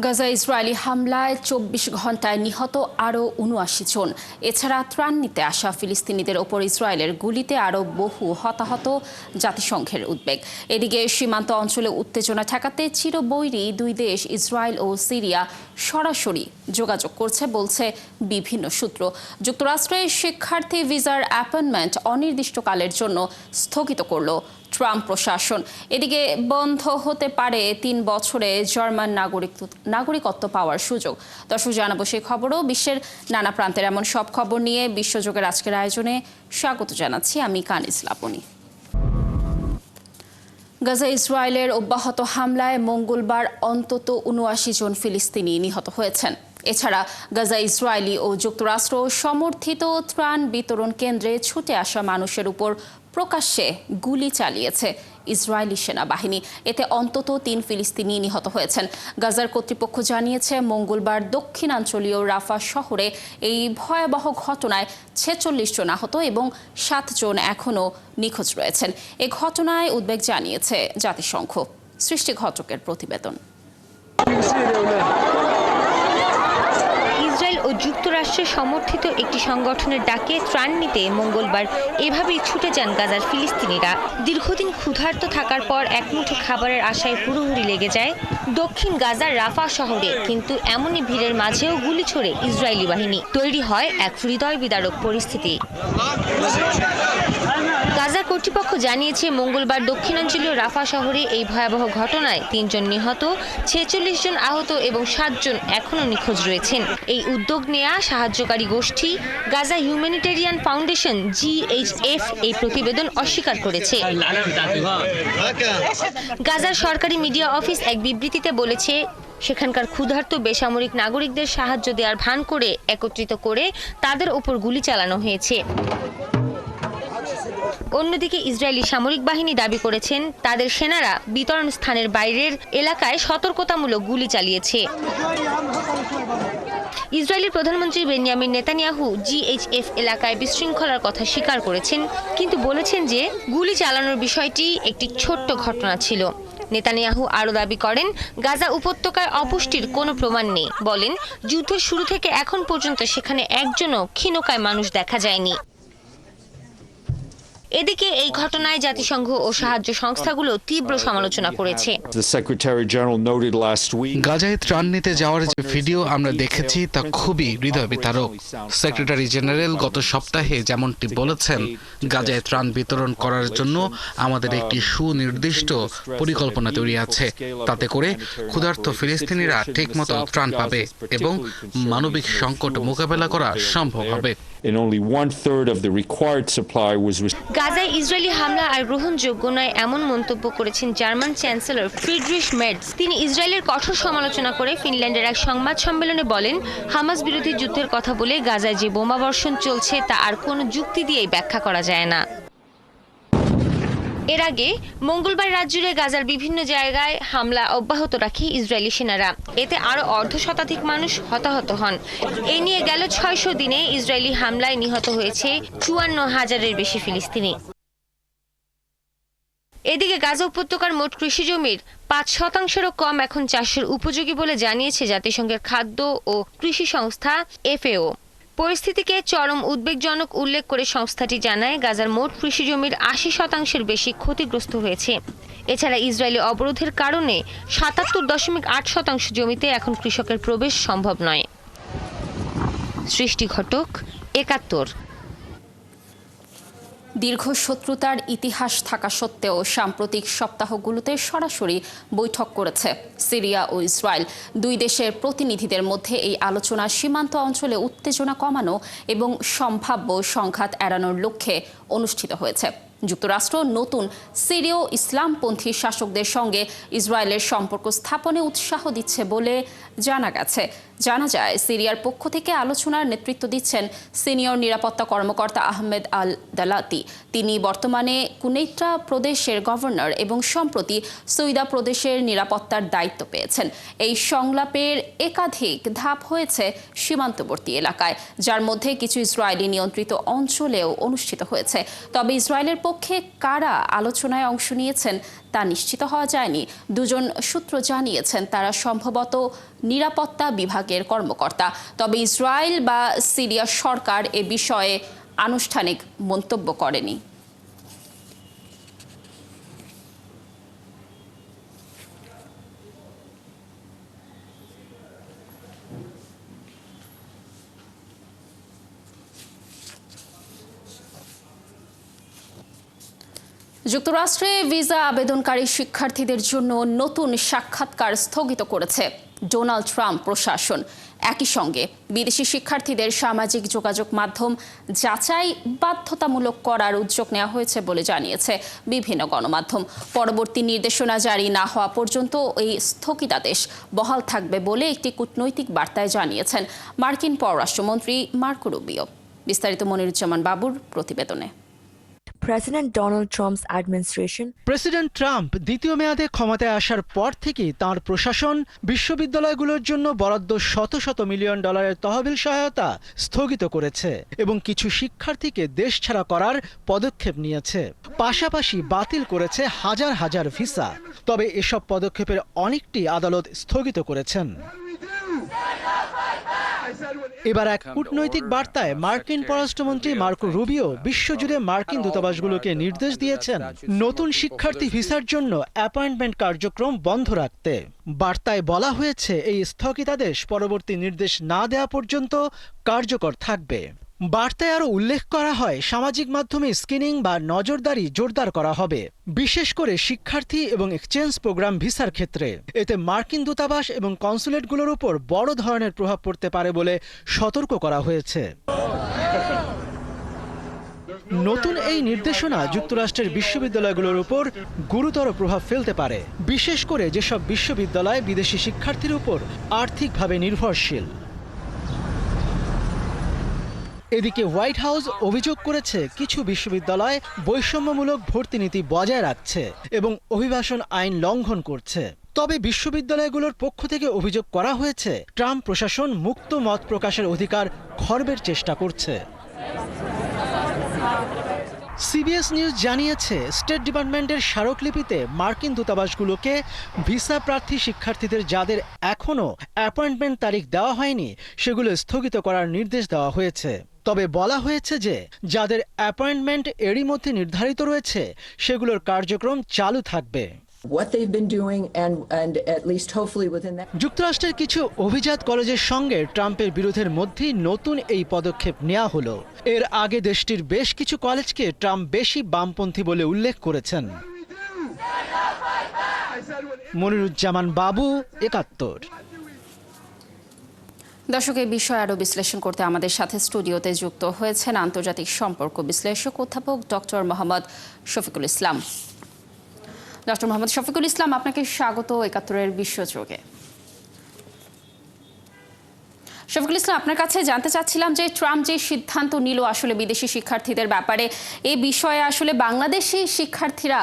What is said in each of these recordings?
Gaza Israeli হামলায় ২৪ ঘণ্টায় নিহত আরও ৭৯ জন। এছাড়া ত্রাণ নিতে আসা ফিলিস্তিনিদের ওপর ইসরায়েলের গুলিতে আরও বহু হতাহত, জাতিসংঘের উদ্বেগ। এদিকে সীমান্ত অঞ্চলে উত্তেজনা ঠেকাতে চিরবৈরী দুই দেশ ইসরায়েল ও সিরিয়া সরাসরি যোগাযোগ করছে বলছে বিভিন্ন সূত্র। যুক্তরাষ্ট্রের শিক্ষার্থী ভিসার অ্যাপয়েন্টমেন্ট অনির্দিষ্টকালের জন্য স্থগিত করল ট্রাম্প প্রশাসন। এদিকে বন্ধ হতে পারে ৩ বছরে জার্মান নাগরিকত্ব পাওয়ার সুযোগ। দর্শক, জানাবো সেই খবরও। বিশ্বের নানা প্রান্তের এমন সব খবর নিয়ে বিশ্বযোগের আজকের আয়োজনে স্বাগত জানাচ্ছি আমি কানিজ লাবণী। গাজা ইসরায়েলের অব্যাহত হামলায় মঙ্গলবার অন্তত ৭৯ জন ফিলিস্তিনি নিহত হয়েছেন। এছাড়া গাজা ইসরায়েলি ও যুক্তরাষ্ট্র সমর্থিত ত্রাণ বিতরণ কেন্দ্রে ছুটে আসা মানুষের উপর প্রকাশ্যে গুলি চালিয়েছে ইসরায়েলি সেনাবাহিনী। এতে অন্তত ৩ ফিলিস্তিনি নিহত হয়েছেন। গাজার কর্তৃপক্ষ জানিয়েছে মঙ্গলবার দক্ষিণাঞ্চলীয় রাফা শহরে এই ভয়াবহ ঘটনায় ৪৬ জন আহত এবং ৭ জন এখনও নিখোঁজ রয়েছেন। এ ঘটনায় উদ্বেগ জানিয়েছে জাতিসংঘ। সৃষ্টি ঘটকের প্রতিবেদন। ইসরায়েল ও যুক্তরাষ্ট্রের সমর্থিত একটি সংগঠনের ডাকে ত্রাণ নিতে মঙ্গলবার এভাবেই ছুটে যান গাজার ফিলিস্তিনিরা। দীর্ঘদিন ক্ষুধার্ত থাকার পর একমুঠো খাবারের আশায় হুড়োহুড়ি লেগে যায় দক্ষিণ গাজার রাফা শহরে। কিন্তু এমনই ভিড়ের মাঝেও গুলি ছোড়ে ইসরায়েলি বাহিনী। তৈরি হয় এক হৃদয় বিদারক পরিস্থিতি। গাজা কর্তৃপক্ষ জানিয়েছে মঙ্গলবার দক্ষিণাঞ্চলীয় রাফা শহরে এই ভয়াবহ ঘটনায় ৩ জন নিহত, ৪৬ জন আহত এবং ৭ জন এখনও নিখোঁজ রয়েছেন। এই উদ্যোগ নেয়া সাহায্যকারী গোষ্ঠী গাজা হিউম্যানিটেরিয়ান ফাউন্ডেশন GHF এই প্রতিবেদন অস্বীকার করেছে। গাজার সরকারি মিডিয়া অফিস এক বিবৃতিতে বলেছে, সেখানকার ক্ষুধার্ত বেসামরিক নাগরিকদের সাহায্য দেওয়ার ভান করে একত্রিত করে তাদের ওপর গুলি চালানো হয়েছে। অন্যদিকে ইসরায়েলি সামরিক বাহিনী দাবি করেছেন তাদের সেনারা বিতরণ স্থানের বাইরের এলাকায় সতর্কতামূলক গুলি চালিয়েছে। ইসরায়েলের প্রধানমন্ত্রী বেনিয়ামিন নেতানিয়াহু GHF এলাকায় বিশৃঙ্খলার কথা স্বীকার করেছেন, কিন্তু বলেছেন যে গুলি চালানোর বিষয়টি একটি ছোট্ট ঘটনা ছিল। নেতানিয়াহু আরও দাবি করেন গাজা উপত্যকায় অপুষ্টির কোনো প্রমাণ নেই। বলেন, যুদ্ধের শুরু থেকে এখন পর্যন্ত সেখানে একজনও ক্ষীণকায় মানুষ দেখা যায়নি। এদিকে এই ঘটনায় জাতিসংঘ ও সাহায্য সংস্থাগুলো তীব্র সমালোচনা করেছে। গাজায় ত্রাণ নিতে যাওয়ার যে ভিডিও আমরা দেখেছি তা খুবই হৃদয় বিতারক। সেক্রেটারি জেনারেল গত সপ্তাহে যেমনটি বলেছেন, গাজায় ত্রাণ বিতরণ করার জন্য আমাদের একটি সুনির্দিষ্ট পরিকল্পনা তৈরি আছে। তাতে করে ক্ষুধার্ত ফিলিস্তিনিরা ঠিকমতো ত্রাণ পাবে এবং মানবিক সংকট মোকাবেলা করা সম্ভব হবে। গাজায় ইসরায়েলি হামলা আর গ্রহণযোগ্য নয় এমন মন্তব্য করেছেন জার্মান চ্যান্সেলর ফ্রিডরিশ মের্জ। তিনি ইসরায়েলের কঠোর সমালোচনা করে ফিনল্যান্ডের এক সংবাদ সম্মেলনে বলেন, হামাস বিরোধী যুদ্ধের কথা বলে গাজায় যে বোমাবর্ষণ চলছে তা আর কোনো যুক্তি দিয়েই ব্যাখ্যা করা যায় না। এর আগে মঙ্গলবার রাত জুড়ে গাজার বিভিন্ন জায়গায় হামলা অব্যাহত রাখে ইসরায়েলি সেনারা। এতে আরও অর্ধশতাধিক মানুষ হতাহত হন। এই নিয়ে গেল ৬০০ দিনে ইসরায়েলি হামলায় নিহত হয়েছে ৫৪,০০০-এর বেশি ফিলিস্তিনি। এদিকে গাজা উপত্যকার মোট কৃষি জমির ৫% কম এখন চাষের উপযোগী বলে জানিয়েছে জাতিসংঘের খাদ্য ও কৃষি সংস্থা FAO। পরিস্থিতিকে চরম উদ্বেগজনক উল্লেখ করে সংস্থাটি জানায়, গাজার মোট কৃষি জমির ৮০%-এর বেশি ক্ষতিগ্রস্ত হয়েছে। এছাড়া ইসরায়েলি অবরোধের কারণে ৭৭.৮% জমিতে এখন কৃষকের প্রবেশ সম্ভব নয়। সৃষ্টি ঘটক, ৭১। দীর্ঘ শত্রুতার ইতিহাস থাকা সত্ত্বেও সাম্প্রতিক সপ্তাহগুলোতে সরাসরি বৈঠক করেছে সিরিয়া ও ইসরায়েল। দুই দেশের প্রতিনিধিদের মধ্যে এই আলোচনা সীমান্ত অঞ্চলে উত্তেজনা কমানো এবং সম্ভাব্য সংঘাত এড়ানোর লক্ষ্যে অনুষ্ঠিত হয়েছে। যুক্তরাষ্ট্র নতুন সিরীয় ইসলামপন্থী শাসকদের সঙ্গে ইসরায়েলের সম্পর্ক স্থাপনে উৎসাহ দিচ্ছে বলে জানা গেছে। জানা যায়, সিরিয়ার পক্ষ থেকে আলোচনার নেতৃত্ব দিচ্ছেন সিনিয়র নিরাপত্তা কর্মকর্তা আহমেদ আল দালাতি। তিনি বর্তমানে কুনেইত্রা প্রদেশের গভর্নর এবং সম্প্রতি সৈদা প্রদেশের নিরাপত্তার দায়িত্ব পেয়েছেন। এই সংলাপের একাধিক ধাপ হয়েছে সীমান্তবর্তী এলাকায়, যার মধ্যে কিছু ইসরায়েলি নিয়ন্ত্রিত অঞ্চলেও অনুষ্ঠিত হয়েছে। তবে ইসরায়েলের পক্ষে কারা আলোচনায় অংশ নিয়েছেন তা নিশ্চিত হওয়া যায়নি। দুজন সূত্র জানিয়েছেন তারা সম্ভবত নিরাপত্তা বিভাগের কর্মকর্তা। তবে ইসরায়েল বা সিরিয়া সরকার এ বিষয়ে আনুষ্ঠানিক মন্তব্য করেনি। যুক্তরাষ্ট্রে ভিসা আবেদনকারী শিক্ষার্থীদের জন্য নতুন সাক্ষাৎকার স্থগিত করেছে ডোনাল্ড ট্রাম্প প্রশাসন। একই সঙ্গে বিদেশি শিক্ষার্থীদের সামাজিক যোগাযোগ মাধ্যম যাচাই বাধ্যতামূলক করার উদ্যোগ নেওয়া হয়েছে বলে জানিয়েছে বিভিন্ন গণমাধ্যম। পরবর্তী নির্দেশনা জারি না হওয়া পর্যন্ত এই স্থগিতাদেশ বহাল থাকবে বলে একটি কূটনৈতিক বার্তায় জানিয়েছেন মার্কিন পররাষ্ট্রমন্ত্রী মার্কো রুবিও। বিস্তারিত মনিরুজ্জামান বাবুর প্রতিবেদনে। প্রেসিডেন্ট ট্রাম্প দ্বিতীয় মেয়াদে ক্ষমতায় আসার পর থেকেই তাঁর প্রশাসন বিশ্ববিদ্যালয়গুলোর জন্য বরাদ্দ শত শত মিলিয়ন ডলারের তহবিল সহায়তা স্থগিত করেছে এবং কিছু শিক্ষার্থীকে দেশ ছাড়া করার পদক্ষেপ নিয়েছে। পাশাপাশি বাতিল করেছে হাজার হাজার ভিসা। তবে এসব পদক্ষেপের অনেকটি আদালত স্থগিত করেছেন। এবার এক কূটনৈতিক বার্তায় মার্কিন পররাষ্ট্রমন্ত্রী মার্কো রুবিও বিশ্বজুড়ে মার্কিন দূতাবাসগুলোকে নির্দেশ দিয়েছেন নতুন শিক্ষার্থী ভিসার জন্য অ্যাপয়েন্টমেন্ট কার্যক্রম বন্ধ রাখতে। বার্তায় বলা হয়েছে এই স্থগিতাদেশ পরবর্তী নির্দেশ না দেওয়া পর্যন্ত কার্যকর থাকবে। বার্তায় আরও উল্লেখ করা হয় সামাজিক মাধ্যমে স্ক্রিনিং বা নজরদারি জোরদার করা হবে, বিশেষ করে শিক্ষার্থী এবং এক্সচেঞ্জ প্রোগ্রাম ভিসার ক্ষেত্রে। এতে মার্কিন দূতাবাস এবং কনসুলেটগুলোর উপর বড় ধরনের প্রভাব পড়তে পারে বলে সতর্ক করা হয়েছে। নতুন এই নির্দেশনা যুক্তরাষ্ট্রের বিশ্ববিদ্যালয়গুলোর উপর গুরুতর প্রভাব ফেলতে পারে, বিশেষ করে যেসব বিশ্ববিদ্যালয় বিদেশি শিক্ষার্থীর উপর আর্থিকভাবে নির্ভরশীল। এদিকে হোয়াইট হাউস অভিযোগ করেছে কিছু বিশ্ববিদ্যালয় বৈষম্যমূলক ভর্তি নীতি বজায় রাখছে এবং অভিবাসন আইন লঙ্ঘন করছে। তবে বিশ্ববিদ্যালয়গুলোর পক্ষ থেকে অভিযোগ করা হয়েছে ট্রাম্প প্রশাসন মুক্ত মত প্রকাশের অধিকার খর্বের চেষ্টা করছে। সিবিএস নিউজ জানিয়েছে স্টেট ডিপার্টমেন্টের স্মারকলিপিতে মার্কিন দূতাবাসগুলোকে ভিসা প্রার্থী শিক্ষার্থীদের যাদের এখনও অ্যাপয়েন্টমেন্ট তারিখ দেওয়া হয়নি সেগুলো স্থগিত করার নির্দেশ দেওয়া হয়েছে। তবে বলা হয়েছে যে যাদের অ্যাপয়েন্টমেন্ট এরই মধ্যে নির্ধারিত রয়েছে সেগুলোর কার্যক্রম চালু থাকবে। যুক্তরাষ্ট্রের কিছু অভিজাত কলেজের সঙ্গে ট্রাম্পের বিরোধের মধ্যেই নতুন এই পদক্ষেপ নেওয়া হলো। এর আগে দেশটির বেশ কিছু কলেজকে ট্রাম্প বেশি বামপন্থী বলে উল্লেখ করেছেন। মনিরুজ্জামান বাবু, ৭১। দর্শক, এই বিষয়ে আরও বিশ্লেষণ করতে আমাদের সাথে স্টুডিওতে যুক্ত হয়েছেন আন্তর্জাতিক সম্পর্ক বিশ্লেষক অধ্যাপক ডক্টর মোহাম্মদ শফিকুল ইসলাম। ডক্টর মোহাম্মদ শফিকুল ইসলাম, আপনাকে স্বাগত ৭১-এর বিশ্বযোগে। শফিকুল ইসলাম, আপনার কাছে জানতে চাচ্ছিলাম যে ট্রাম্প যে সিদ্ধান্ত নিল আসলে বিদেশি শিক্ষার্থীদের ব্যাপারে, এই বিষয়ে আসলে বাংলাদেশি শিক্ষার্থীরা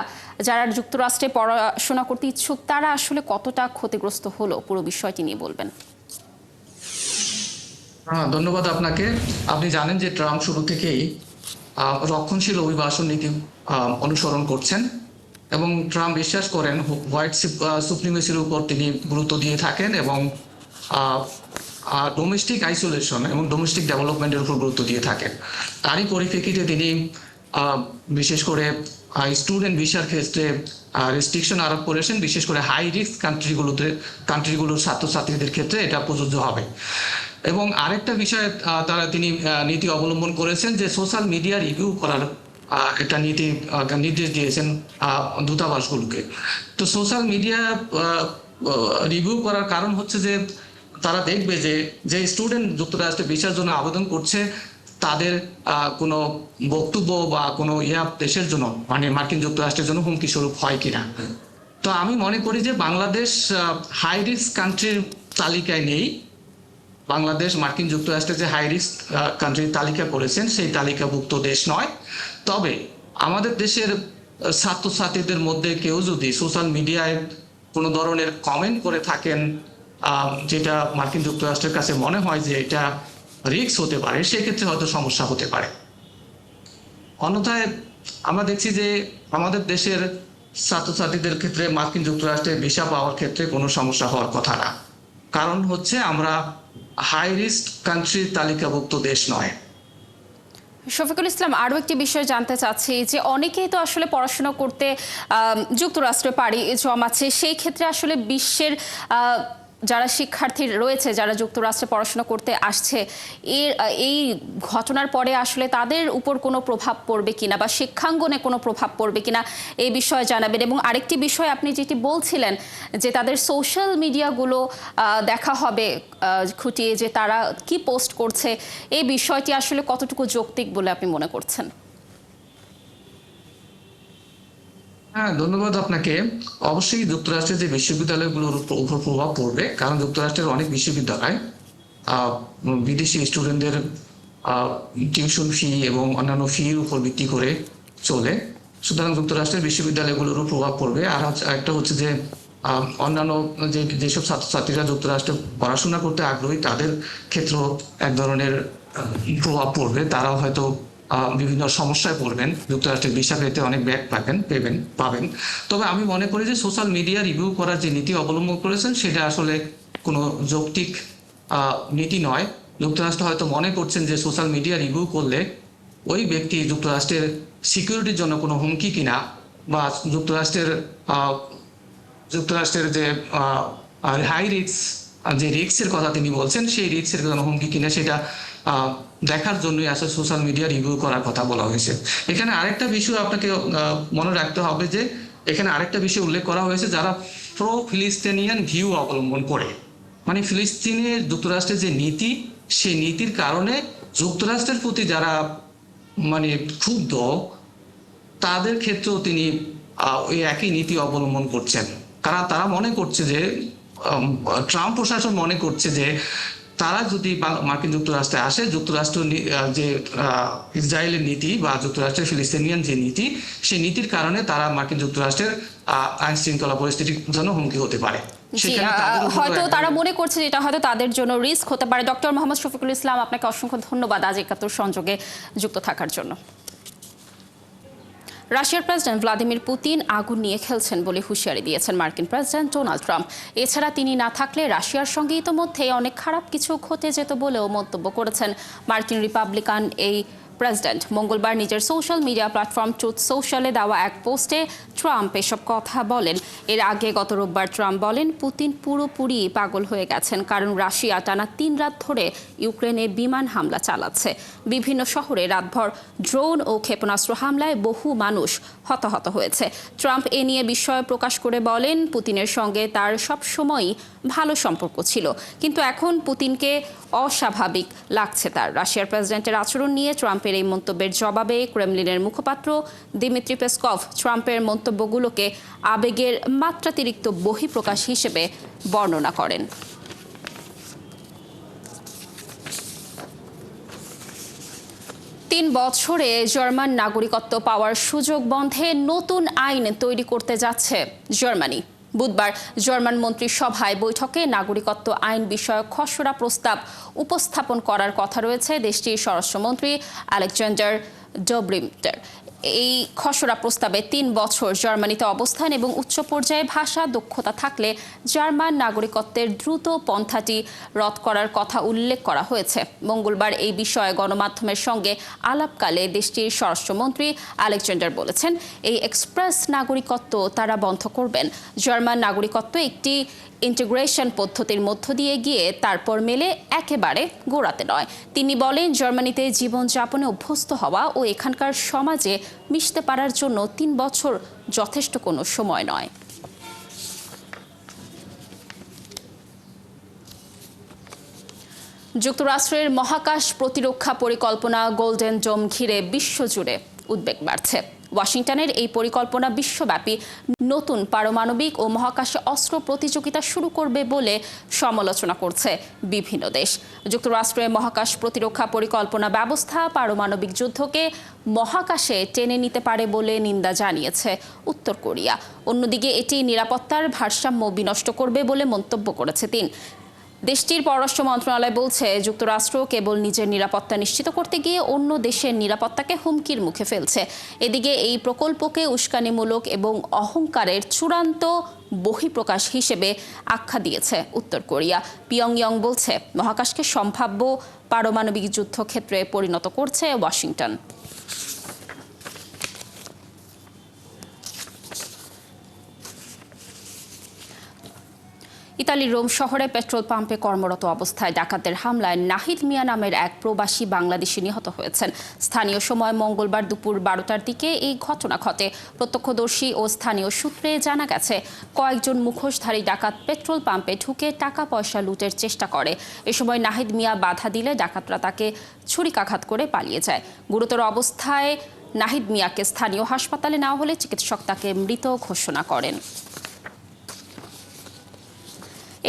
যারা যুক্তরাষ্ট্রে পড়াশোনা করতে ইচ্ছুক তারা আসলে কতটা ক্ষতিগ্রস্ত হলো, পুরো বিষয়টি নিয়ে বলবেন। ধন্যবাদ আপনাকে। আপনি জানেন যে ট্রাম্প শুরু থেকেই রক্ষণশীল অভিবাসন নীতি অনুসরণ করছেন এবং ট্রাম্প বিশ্বাস করেন হোয়াইট সুপ্রিমেসির উপর তিনি গুরুত্ব দিয়ে থাকেন এবং ডোমেস্টিক আইসোলেশন এবং ডোমেস্টিক ডেভেলপমেন্টের উপর গুরুত্ব দিয়ে থাকেন। তারই পরিপ্রেক্ষিতে তিনি বিশেষ করে স্টুডেন্ট ভিসার ক্ষেত্রে রেস্ট্রিকশন আরোপ করেছেন, বিশেষ করে হাই রিস্ক কান্ট্রিগুলোর ছাত্রছাত্রীদের ক্ষেত্রে এটা প্রযোজ্য হবে। এবং আরেকটা বিষয়ে তিনি নীতি অবলম্বন করেছেন যে সোশ্যাল মিডিয়া রিভিউ করার একটা নীতি নির্দেশ দিয়েছেন দূতাবাসগুলোকে। তো সোশ্যাল মিডিয়া রিভিউ করার কারণ হচ্ছে যে তারা দেখবে যে স্টুডেন্ট যুক্তরাষ্ট্রে ভিসার জন্য আবেদন করছে তাদের কোনো বক্তব্য বা কোনো দেশের জন্য মানে মার্কিন যুক্তরাষ্ট্রের জন্য হুমকি স্বরূপ হয় কিনা। তো আমি মনে করি যে বাংলাদেশ হাই রিস্ক কান্ট্রির তালিকায় নেই। বাংলাদেশ মার্কিন যুক্তরাষ্ট্রে যে হাই রিস্ক কান্ট্রির তালিকা করেছেন সেই তালিকাভুক্ত দেশ নয়। তবে আমাদের দেশের ছাত্রছাত্রীদের মধ্যে কেউ যদি সোশ্যাল মিডিয়ায় কোনো ধরনের কমেন্ট করে থাকেন যেটা মার্কিন যুক্তরাষ্ট্রের কাছে মনে হয় যে এটা রিস্ক হতে পারে, সেক্ষেত্রে হয়তো সমস্যা হতে পারে। অন্যথায় আমরা দেখছি যে আমাদের দেশের ছাত্রছাত্রীদের ক্ষেত্রে মার্কিন যুক্তরাষ্ট্রে ভিসা পাওয়ার ক্ষেত্রে কোনো সমস্যা হওয়ার কথা না। কারণ হচ্ছে আমরা হাই রিস্ক কান্ট্রির তালিকাভুক্ত দেশ নয়। শফিকুল ইসলাম, আরও একটি বিষয় জানতে চাচ্ছি যে অনেকেই তো আসলে পড়াশোনা করতে যুক্তরাষ্ট্রে পাড়ি জমাচ্ছে, সেই ক্ষেত্রে আসলে বিশ্বের যারা শিক্ষার্থী রয়েছে, যারা যুক্তরাষ্ট্রে পড়াশোনা করতে আসছে, এই ঘটনার পরে আসলে তাদের উপর কোনো প্রভাব পড়বে কিনা বা শিক্ষাঙ্গনে কোনো প্রভাব পড়বে কিনা এই বিষয়ে জানাবেন। এবং আরেকটি বিষয় আপনি যেটি বলছিলেন যে তাদের সোশ্যাল মিডিয়াগুলো দেখা হবে খুঁটিয়ে যে তারা কি পোস্ট করছে, এই বিষয়টি আসলে কতটুকু যৌক্তিক বলে আপনি মনে করছেন? হ্যাঁ, ধন্যবাদ আপনাকে। অবশ্যই যুক্তরাষ্ট্রের যে বিশ্ববিদ্যালয়গুলোর উপর প্রভাব পড়বে, কারণ যুক্তরাষ্ট্রের অনেক বিশ্ববিদ্যালয় বিদেশি স্টুডেন্টদের টিউশন ফি এবং অন্যান্য ফির উপর ভিত্তি করে চলে। সুতরাং যুক্তরাষ্ট্রের বিশ্ববিদ্যালয়গুলোরও প্রভাব পড়বে। আর একটা হচ্ছে যে অন্যান্য যেসব ছাত্রছাত্রীরা যুক্তরাষ্ট্রে পড়াশোনা করতে আগ্রহী তাদের ক্ষেত্রেও এক ধরনের প্রভাব পড়বে। তারাও হয়তো বিভিন্ন সমস্যায় পড়বেন, যুক্তরাষ্ট্রের ভিসা পেতে অনেক ব্যাক পাবেন। তবে আমি মনে করি যে সোশ্যাল মিডিয়া রিভিউ করার যে নীতি অবলম্বন করেছেন সেটা আসলে কোনো যৌক্তিক নীতি নয়। যুক্তরাষ্ট্র হয়তো মনে করছেন যে সোশ্যাল মিডিয়া রিভিউ করলে ওই ব্যক্তি যুক্তরাষ্ট্রের সিকিউরিটির জন্য কোনো হুমকি কিনা, বা যুক্তরাষ্ট্রের যে হাই রিস্ক যে রিস্কের কথা তিনি বলছেন সেই রিস্কের কোনো হুমকি কিনা সেটা দেখার জন্যই আসলে সোশ্যাল মিডিয়া রিভিউ করার কথা বলা হয়েছে। এখানে আরেকটা বিষয় আপনাকে মনে রাখতে হবে যে এখানে আরেকটা বিষয় উল্লেখ করা হয়েছে, যারা প্রো ফিলিস্তিনিয়ান ভিউ অবলম্বন করে, মানে ফিলিস্তিনের যুক্তরাষ্ট্রের যে নীতি, সেই নীতির কারণে যুক্তরাষ্ট্রের প্রতি যারা মানে ক্ষুব্ধ তাদের ক্ষেত্রেও তিনি ওই একই নীতি অবলম্বন করছেন। কারণ তারা মনে করছে যে ট্রাম্প প্রশাসন মনে করছে যে তারা যদি মার্কিন যুক্তরাষ্ট্রে আসে, যুক্তরাষ্ট্র যে ইসরায়েলের নীতি বা যুক্তরাষ্ট্রের ফিলিস্তিনিয়ান যে নীতি, সেই নীতির কারণে তারা মার্কিন যুক্তরাষ্ট্রের আইন শৃঙ্খলা পরিস্থিতির জন্য হুমকি হতে পারে। হয়তো তারা মনে করছে যে এটা হয়তো তাদের জন্য রিস্ক হতে পারে। ডক্টর মোহাম্মদ শফিকুল ইসলাম, আপনাকে অসংখ্য ধন্যবাদ আজ ৭১ সংযোগে যুক্ত থাকার জন্য। রাশিয়ার প্রেসিডেন্ট ভ্লাদিমির পুতিন আগুন নিয়ে খেলছেন বলে হুঁশিয়ারি দিয়েছেন মার্কিন প্রেসিডেন্ট ডোনাল্ড ট্রাম্প। এছাড়া তিনি না থাকলে রাশিয়ার সঙ্গে ইতোমধ্যে অনেক খারাপ কিছু ঘটে যেত বলেও মন্তব্য করেছেন মার্কিন রিপাবলিকান এই প্রেসিডেন্ট। মঙ্গলবার নিজের সোশ্যাল মিডিয়া প্ল্যাটফর্ম ট্রুথ সোশ্যালে দেওয়া এক পোস্টে ট্রাম্প এসব কথা বলেন। এর আগে গত রোববার ট্রাম্প বলেন পুতিন পুরোপুরি পাগল হয়ে গেছেন, কারণ রাশিয়া টানা ৩ রাত ধরে ইউক্রেনে বিমান হামলা চালাচ্ছে। বিভিন্ন শহরে রাতভর ড্রোন ও ক্ষেপণাস্ত্র হামলায় বহু মানুষ হতাহত হয়েছে। ট্রাম্প এ নিয়ে বিস্ময় প্রকাশ করে বলেন পুতিনের সঙ্গে তার সবসময়ই ভালো সম্পর্ক ছিল, কিন্তু এখন পুতিনকে অস্বাভাবিক লাগছে তার। রাশিয়ার প্রেসিডেন্টের আচরণ নিয়ে ট্রাম্পের এই মন্তব্যের জবাবে ক্রেমলিনের মুখপাত্র দিমিত্রি পেসকভ ট্রাম্পের মন্তব্যগুলোকে আবেগের মাত্রাতিরিক্ত বহিঃপ্রকাশ হিসেবে বর্ণনা করেন। তিন বছরে জার্মান নাগরিকত্ব পাওয়ার সুযোগ বন্ধে নতুন আইন তৈরি করতে যাচ্ছে জার্মানি। বুধবার জার্মান মন্ত্রিসভায় বৈঠকে নাগরিকত্ব আইন বিষয়ক খসড়া প্রস্তাব উপস্থাপন করার কথা রয়েছে দেশটির স্বরাষ্ট্রমন্ত্রী আলেকজান্ডার ডোব্রিমটার। এই খসড়া প্রস্তাবে ৩ বছর জার্মানিতে অবস্থান এবং উচ্চ পর্যায়ে ভাষা দক্ষতা থাকলে জার্মান নাগরিকত্বের দ্রুত পন্থাটি রদ করার কথা উল্লেখ করা হয়েছে। মঙ্গলবার এই বিষয়ে গণমাধ্যমের সঙ্গে আলাপকালে দেশটির স্বরাষ্ট্রমন্ত্রী আলেকজান্ডার বলেছেন, এই এক্সপ্রেস নাগরিকত্ব তারা বন্ধ করবেন। জার্মান নাগরিকত্ব একটি ইন্টিগ্রেশন পদ্ধতির মধ্য দিয়ে গিয়ে তারপর মেলে একেবারে গোড়াতে নয়। তিনি বলেন, জার্মানিতে জীবনযাপনে অভ্যস্ত হওয়া ও এখানকার সমাজে মিশতে পারার জন্য ৩ বছর যথেষ্ট কোনো সময় নয়। যুক্তরাষ্ট্রের মহাকাশ প্রতিরক্ষা পরিকল্পনা গোল্ডেন ডোম ঘিরে বিশ্বজুড়ে উদ্বেগ বাড়ছে। ওয়াশিংটনের এই পরিকল্পনা বিশ্বব্যাপী নতুন পারমাণবিক ও মহাকাশে অস্ত্র প্রতিযোগিতা শুরু করবে বলে সমালোচনা করছে বিভিন্ন দেশ। যুক্তরাষ্ট্রের মহাকাশ প্রতিরক্ষা পরিকল্পনা ব্যবস্থা পারমাণবিক যুদ্ধকে মহাকাশে টেনে নিতে পারে বলে নিন্দা জানিয়েছে উত্তর কোরিয়া। অন্যদিকে এটি নিরাপত্তার ভারসাম্য বিনষ্ট করবে বলে মন্তব্য করেছে দেশটির পররাষ্ট্র মন্ত্রণালয় বলছে, যুক্তরাষ্ট্র কেবল নিজের নিরাপত্তা নিশ্চিত করতে গিয়ে অন্য দেশের নিরাপত্তাকে হুমকির মুখে ফেলছে। এদিকে এই প্রকল্পকে উস্কানিমূলক এবং অহংকারের চূড়ান্ত বহিঃপ্রকাশ হিসেবে আখ্যা দিয়েছে উত্তর কোরিয়া। পিয়ংইয়ং বলছে, মহাকাশকে সম্ভাব্য পারমাণবিক যুদ্ধক্ষেত্রে পরিণত করছে ওয়াশিংটন। ইতালির রোম শহরে পেট্রোল পাম্পে কর্মরত অবস্থায় ডাকাতদের হামলায় নাহিদ মিয়া নামের এক প্রবাসী বাংলাদেশি নিহত হয়েছেন। স্থানীয় সময় মঙ্গলবার দুপুর 12টার দিকে এই ঘটনা ঘটে। প্রত্যক্ষদর্শী ও স্থানীয় সূত্রে জানা গেছে, কয়েকজন মুখোশধারী ডাকাত পেট্রোল পাম্পে ঢুকে টাকা পয়সা লুটের চেষ্টা করে। এ সময় নাহিদ মিয়া বাধা দিলে ডাকাতরা তাকে ছুরিকাঘাত করে পালিয়ে যায়। গুরুতর অবস্থায় নাহিদ মিয়াকে স্থানীয় হাসপাতালে নেওয়া হলে চিকিৎসক তাকে মৃত ঘোষণা করেন।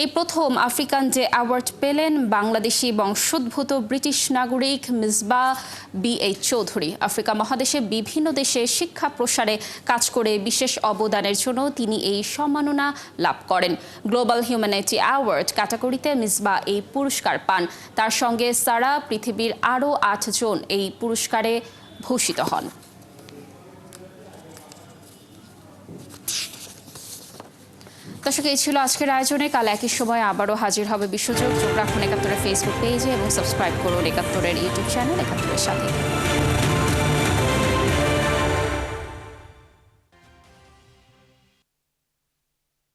এই প্রথম আফ্রিকান ডে অ্যাওয়ার্ড পেলেন বাংলাদেশি বংশোদ্ভূত ব্রিটিশ নাগরিক মিসবাহ BH চৌধুরী। আফ্রিকা মহাদেশে বিভিন্ন দেশে শিক্ষা প্রসারে কাজ করে বিশেষ অবদানের জন্য তিনি এই সম্মাননা লাভ করেন। গ্লোবাল হিউম্যানিটি অ্যাওয়ার্ড ক্যাটাগরিতে মিসবাহ এই পুরস্কার পান। তার সঙ্গে সারা পৃথিবীর আরও 8 জন এই পুরস্কারে ভূষিত হন। দর্শক, এই ছিল আজকের আয়োজনে। কাল একই সময় আবারও হাজির হবে বিশ্বযোগ। চোখ রাখুন ৭১-এর ফেসবুক পেজে এবং সাবস্ক্রাইব করুন ৭১-এর ইউটিউব চ্যানেল ৭১-এর সাথে।